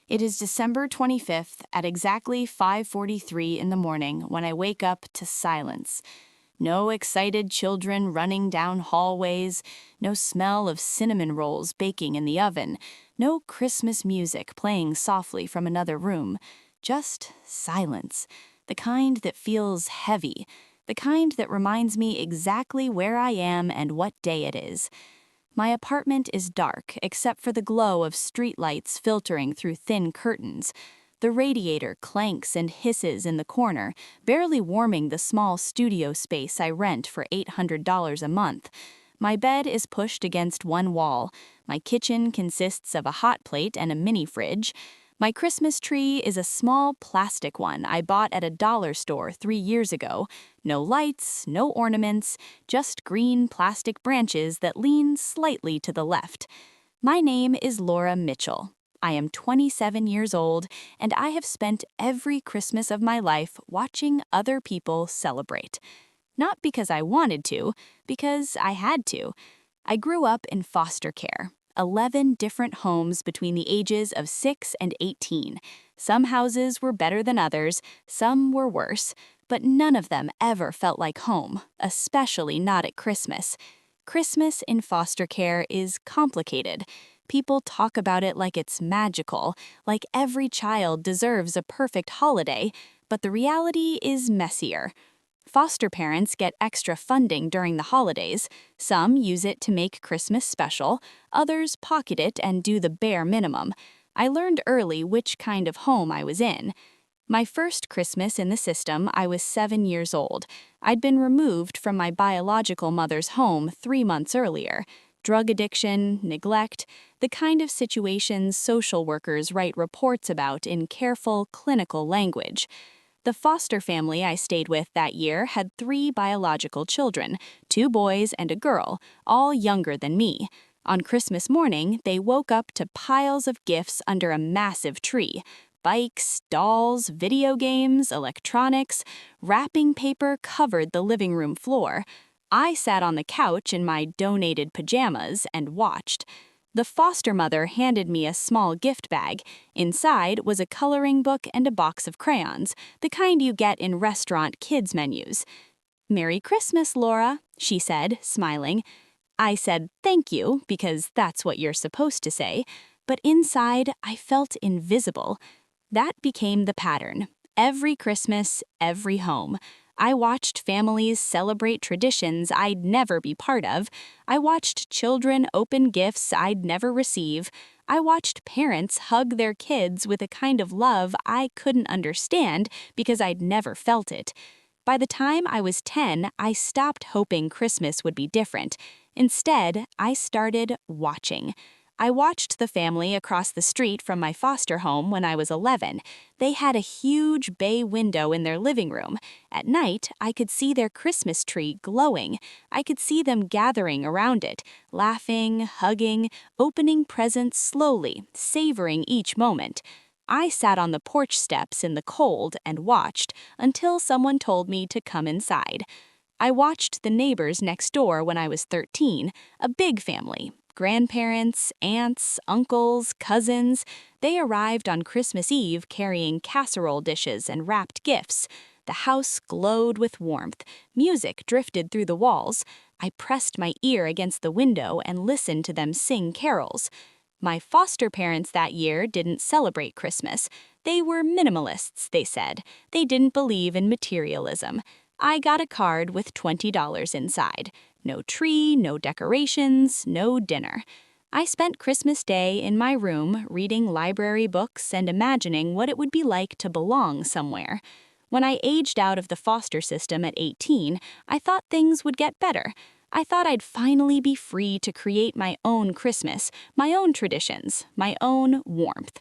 It is December 25th at exactly 5:43 in the morning when I wake up to silence. No excited children running down hallways, no smell of cinnamon rolls baking in the oven, no Christmas music playing softly from another room. Just silence, the kind that feels heavy, the kind that reminds me exactly where I am and what day it is. My apartment is dark except for the glow of streetlights filtering through thin curtains. The radiator clanks and hisses in the corner, barely warming the small studio space I rent for $800 a month. My bed is pushed against one wall. My kitchen consists of a hot plate and a mini fridge. My Christmas tree is a small plastic one I bought at a dollar store 3 years ago. No lights, no ornaments, just green plastic branches that lean slightly to the left. My name is Laura Mitchell. I am 27 years old, and I have spent every Christmas of my life watching other people celebrate. Not because I wanted to, because I had to. I grew up in foster care. 11 different homes between the ages of 6 and 18. Some houses were better than others, some were worse, but none of them ever felt like home, especially not at Christmas. Christmas in foster care is complicated. People talk about it like it's magical, like every child deserves a perfect holiday, but the reality is messier. Foster parents get extra funding during the holidays. Some use it to make Christmas special, others pocket it and do the bare minimum. I learned early which kind of home I was in. My first Christmas in the system, I was 7 years old. I'd been removed from my biological mother's home 3 months earlier. Drug addiction, neglect, the kind of situations social workers write reports about in careful, clinical language. The foster family I stayed with that year had 3 biological children, 2 boys and a girl, all younger than me. On Christmas morning, they woke up to piles of gifts under a massive tree. Bikes, dolls, video games, electronics, wrapping paper covered the living room floor. I sat on the couch in my donated pajamas and watched. The foster mother handed me a small gift bag. Inside was a coloring book and a box of crayons, the kind you get in restaurant kids' menus. "Merry Christmas, Laura," she said, smiling. I said thank you, because that's what you're supposed to say, but inside I felt invisible. That became the pattern. Every Christmas, every home. I watched families celebrate traditions I'd never be part of. I watched children open gifts I'd never receive. I watched parents hug their kids with a kind of love I couldn't understand because I'd never felt it. By the time I was 10, I stopped hoping Christmas would be different. Instead, I started watching. I watched the family across the street from my foster home when I was 11. They had a huge bay window in their living room. At night, I could see their Christmas tree glowing. I could see them gathering around it, laughing, hugging, opening presents slowly, savoring each moment. I sat on the porch steps in the cold and watched until someone told me to come inside. I watched the neighbors next door when I was 13, a big family. Grandparents, aunts, uncles, cousins. They arrived on Christmas Eve carrying casserole dishes and wrapped gifts. The house glowed with warmth. Music drifted through the walls. I pressed my ear against the window and listened to them sing carols. My foster parents that year didn't celebrate Christmas. They were minimalists, they said. They didn't believe in materialism. I got a card with $20 inside. No tree, no decorations, no dinner. I spent Christmas Day in my room reading library books and imagining what it would be like to belong somewhere. When I aged out of the foster system at 18, I thought things would get better. I thought I'd finally be free to create my own Christmas, my own traditions, my own warmth.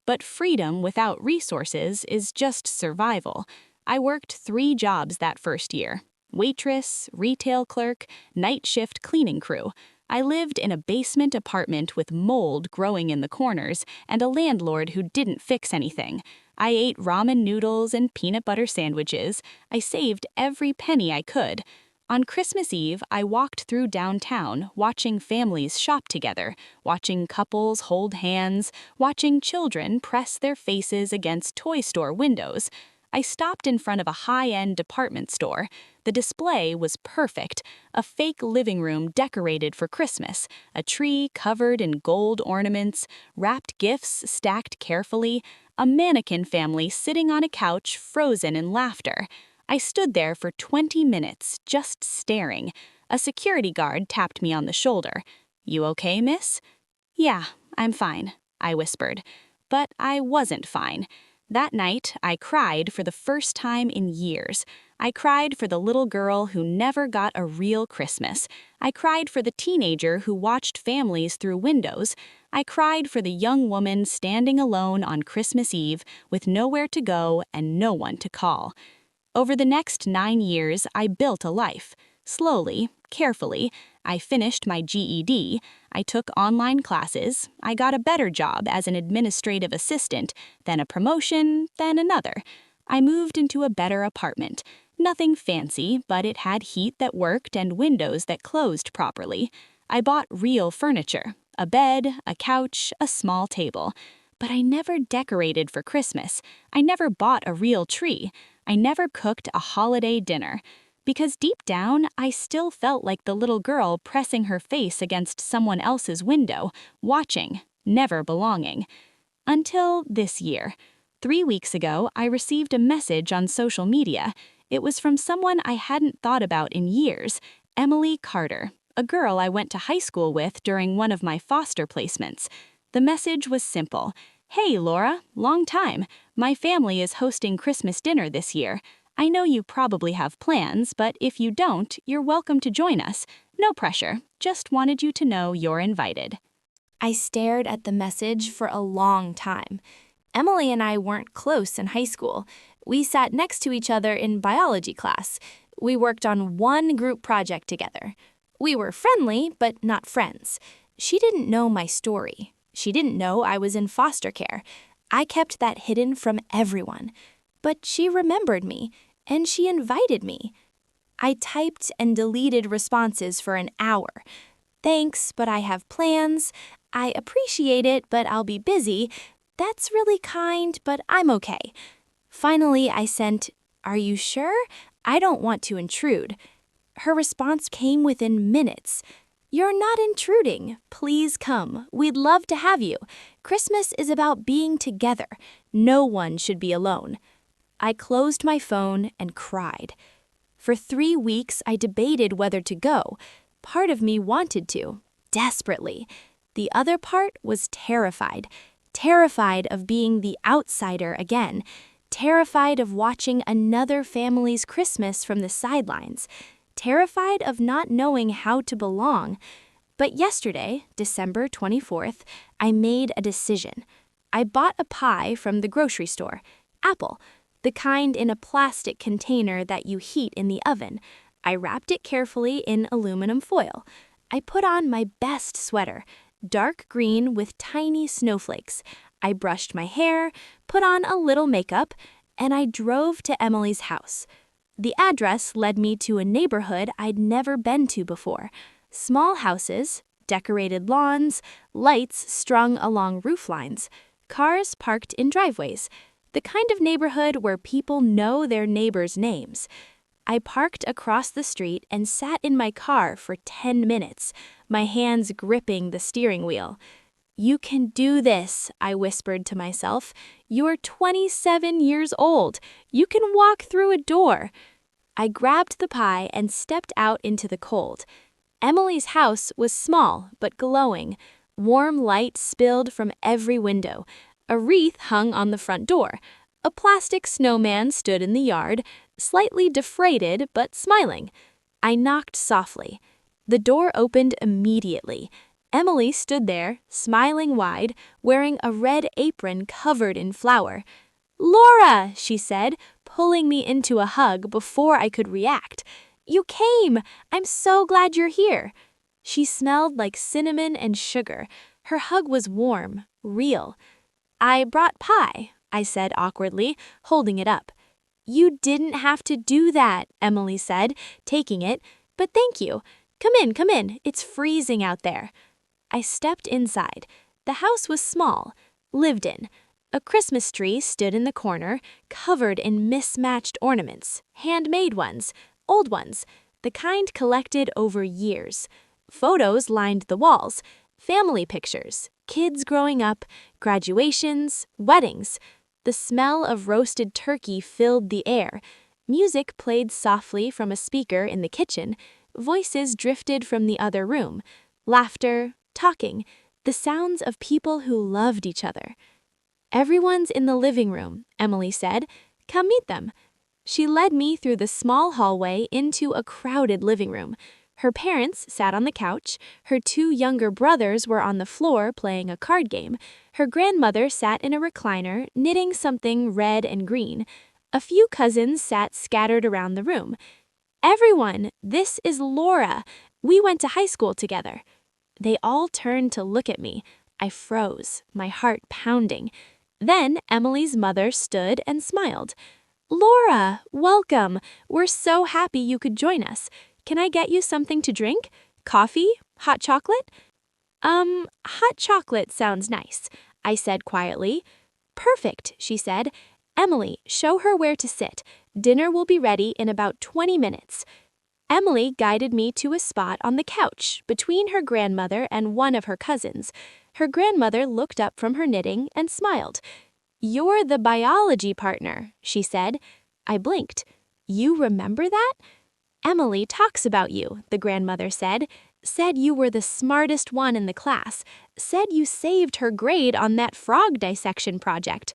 But freedom without resources is just survival. I worked 3 jobs that first year. Waitress, retail clerk, night shift cleaning crew. I lived in a basement apartment with mold growing in the corners and a landlord who didn't fix anything. I ate ramen noodles and peanut butter sandwiches. I saved every penny I could. On Christmas Eve, I walked through downtown, watching families shop together, watching couples hold hands, watching children press their faces against toy store windows. I stopped in front of a high-end department store. The display was perfect. A fake living room decorated for Christmas, a tree covered in gold ornaments, wrapped gifts stacked carefully, a mannequin family sitting on a couch frozen in laughter. I stood there for 20 minutes, just staring. A security guard tapped me on the shoulder. "You okay, miss?" "Yeah, I'm fine," I whispered. But I wasn't fine. That night, I cried for the first time in years. I cried for the little girl who never got a real Christmas. I cried for the teenager who watched families through windows. I cried for the young woman standing alone on Christmas Eve with nowhere to go and no one to call. Over the next 9 years, I built a life. Slowly, carefully, I finished my GED, I took online classes, I got a better job as an administrative assistant, then a promotion, then another. I moved into a better apartment. Nothing fancy, but it had heat that worked and windows that closed properly. I bought real furniture, a bed, a couch, a small table. But I never decorated for Christmas. I never bought a real tree. I never cooked a holiday dinner. Because deep down, I still felt like the little girl pressing her face against someone else's window, watching, never belonging. Until this year. 3 weeks ago, I received a message on social media. It was from someone I hadn't thought about in years, Emily Carter, a girl I went to high school with during one of my foster placements. The message was simple. "Hey, Laura, long time. My family is hosting Christmas dinner this year. I know you probably have plans, but if you don't, you're welcome to join us. No pressure. Just wanted you to know you're invited." I stared at the message for a long time. Emily and I weren't close in high school. We sat next to each other in biology class. We worked on one group project together. We were friendly, but not friends. She didn't know my story. She didn't know I was in foster care. I kept that hidden from everyone. But she remembered me, and she invited me. I typed and deleted responses for an hour. "Thanks, but I have plans. I appreciate it, but I'll be busy. That's really kind, but I'm okay." Finally, I sent, "Are you sure? I don't want to intrude." Her response came within minutes. "You're not intruding. Please come. We'd love to have you. Christmas is about being together. No one should be alone." I closed my phone and cried. For 3 weeks, I debated whether to go. Part of me wanted to, desperately. The other part was terrified. Terrified of being the outsider again. Terrified of watching another family's Christmas from the sidelines. Terrified of not knowing how to belong. But yesterday, December 24th, I made a decision. I bought a pie from the grocery store, apple, the kind in a plastic container that you heat in the oven. I wrapped it carefully in aluminum foil. I put on my best sweater, dark green with tiny snowflakes. I brushed my hair, put on a little makeup, and I drove to Emily's house. The address led me to a neighborhood I'd never been to before. Small houses, decorated lawns, lights strung along roof lines, cars parked in driveways. The kind of neighborhood where people know their neighbors' names. I parked across the street and sat in my car for 10 minutes, my hands gripping the steering wheel. "You can do this," I whispered to myself. "You're 27 years old. You can walk through a door." I grabbed the pie and stepped out into the cold. Emily's house was small but glowing. Warm light spilled from every window. A wreath hung on the front door. A plastic snowman stood in the yard, slightly deflated but smiling. I knocked softly. The door opened immediately. Emily stood there, smiling wide, wearing a red apron covered in flour. "Laura," she said, pulling me into a hug before I could react. "You came! I'm so glad you're here." She smelled like cinnamon and sugar. Her hug was warm, real. "I brought pie," I said awkwardly, holding it up. "You didn't have to do that," Emily said, taking it. "But thank you. Come in. It's freezing out there." I stepped inside. The house was small, lived in. A Christmas tree stood in the corner, covered in mismatched ornaments, handmade ones, old ones, the kind collected over years. Photos lined the walls, family pictures, kids growing up, graduations, weddings. The smell of roasted turkey filled the air. Music played softly from a speaker in the kitchen. Voices drifted from the other room. Laughter, talking, the sounds of people who loved each other. "Everyone's in the living room," Emily said. "Come meet them." She led me through the small hallway into a crowded living room. Her parents sat on the couch. Her two younger brothers were on the floor playing a card game. Her grandmother sat in a recliner, knitting something red and green. A few cousins sat scattered around the room. "Everyone, this is Laura. We went to high school together." They all turned to look at me. I froze, my heart pounding. Then Emily's mother stood and smiled. "Laura, welcome. We're so happy you could join us. Can I get you something to drink? Coffee? Hot chocolate?" Hot chocolate sounds nice," I said quietly. "Perfect," she said. "Emily, show her where to sit. Dinner will be ready in about 20 minutes." Emily guided me to a spot on the couch between her grandmother and one of her cousins. Her grandmother looked up from her knitting and smiled. "You're the biology partner," she said. I blinked. "You remember that?" "Emily talks about you," the grandmother said. "Said you were the smartest one in the class. Said you saved her grade on that frog dissection project."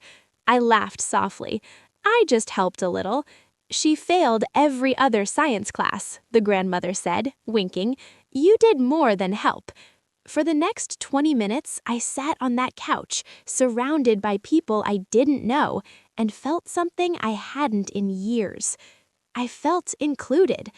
I laughed softly. "I just helped a little." "She failed every other science class," the grandmother said, winking. "You did more than help." For the next 20 minutes, I sat on that couch, surrounded by people I didn't know, and felt something I hadn't in years. I felt included.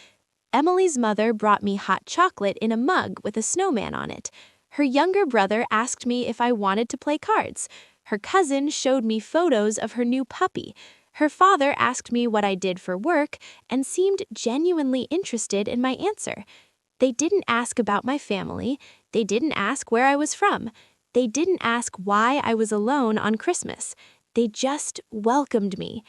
Emily's mother brought me hot chocolate in a mug with a snowman on it. Her younger brother asked me if I wanted to play cards. Her cousin showed me photos of her new puppy. Her father asked me what I did for work and seemed genuinely interested in my answer. They didn't ask about my family. They didn't ask where I was from. They didn't ask why I was alone on Christmas. They just welcomed me.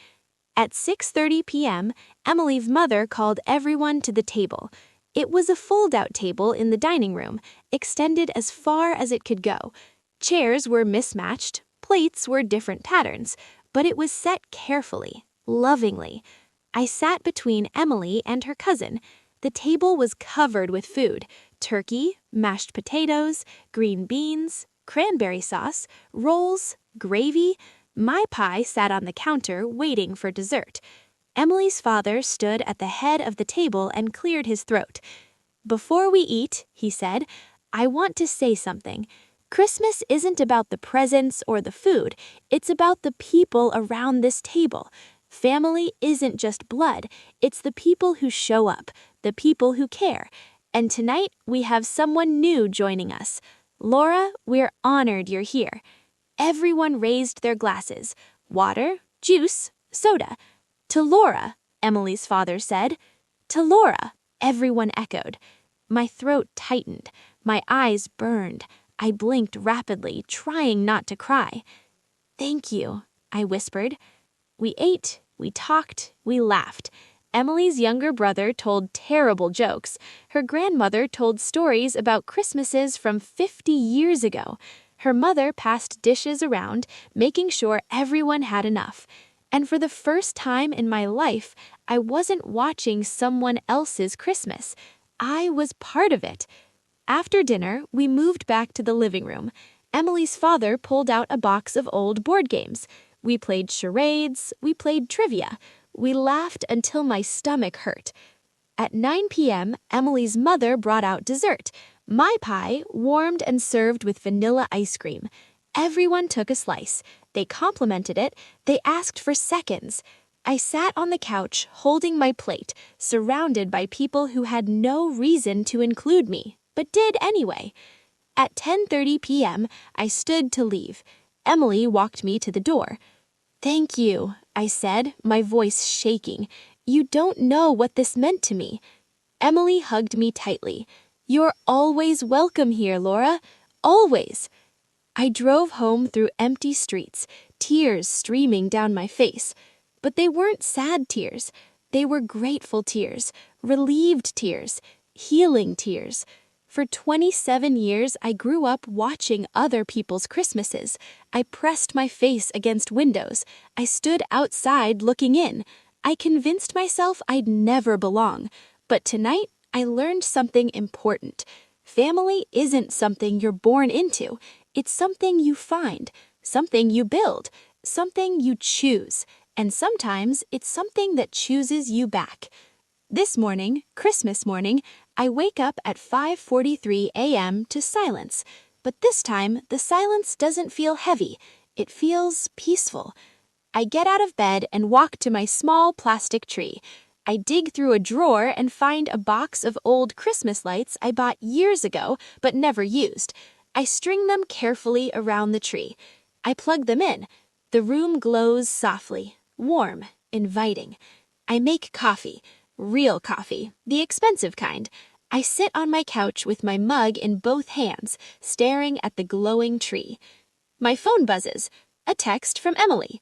At 6:30 p.m., Emily's mother called everyone to the table. It was a fold-out table in the dining room, extended as far as it could go. Chairs were mismatched, plates were different patterns, but it was set carefully, lovingly. I sat between Emily and her cousin. The table was covered with food: turkey, mashed potatoes, green beans, cranberry sauce, rolls, gravy. My pie sat on the counter waiting for dessert. Emily's father stood at the head of the table and cleared his throat. "Before we eat," he said, "I want to say something. Christmas isn't about the presents or the food. It's about the people around this table. Family isn't just blood. It's the people who show up, the people who care. And tonight, we have someone new joining us. Laura, we're honored you're here." Everyone raised their glasses. Water, juice, soda. "To Laura," Emily's father said. "To Laura," everyone echoed. My throat tightened. My eyes burned. I blinked rapidly, trying not to cry. "Thank you," I whispered. We ate, we talked, we laughed. Emily's younger brother told terrible jokes. Her grandmother told stories about Christmases from 50 years ago. Her mother passed dishes around, making sure everyone had enough. And for the first time in my life, I wasn't watching someone else's Christmas. I was part of it. After dinner, we moved back to the living room. Emily's father pulled out a box of old board games. We played charades, we played trivia. We laughed until my stomach hurt. At 9 p.m., Emily's mother brought out dessert. My pie, warmed and served with vanilla ice cream. Everyone took a slice. They complimented it. They asked for seconds. I sat on the couch, holding my plate, surrounded by people who had no reason to include me, but did anyway. At 10:30 p.m., I stood to leave. Emily walked me to the door. "Thank you," I said, my voice shaking. "You don't know what this meant to me." Emily hugged me tightly. "You're always welcome here, Laura. Always." I drove home through empty streets, tears streaming down my face. But they weren't sad tears. They were grateful tears, relieved tears, healing tears. For 27 years, I grew up watching other people's Christmases. I pressed my face against windows. I stood outside looking in. I convinced myself I'd never belong. But tonight, I learned something important. Family isn't something you're born into. It's something you find, something you build, something you choose. And sometimes it's something that chooses you back. This morning, Christmas morning, I wake up at 5:43 a.m. to silence. But this time, the silence doesn't feel heavy. It feels peaceful. I get out of bed and walk to my small plastic tree. I dig through a drawer and find a box of old Christmas lights I bought years ago but never used. I string them carefully around the tree. I plug them in. The room glows softly, warm, inviting. I make coffee, real coffee, the expensive kind. I sit on my couch with my mug in both hands, staring at the glowing tree. My phone buzzes. A text from Emily.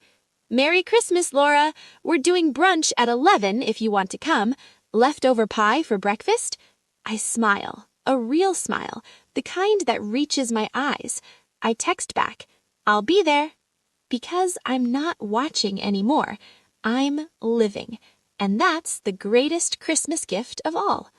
"Merry Christmas, Laura. We're doing brunch at 11 if you want to come. Leftover pie for breakfast?" I smile, a real smile, the kind that reaches my eyes. I text back, "I'll be there." Because I'm not watching anymore. I'm living. And that's the greatest Christmas gift of all.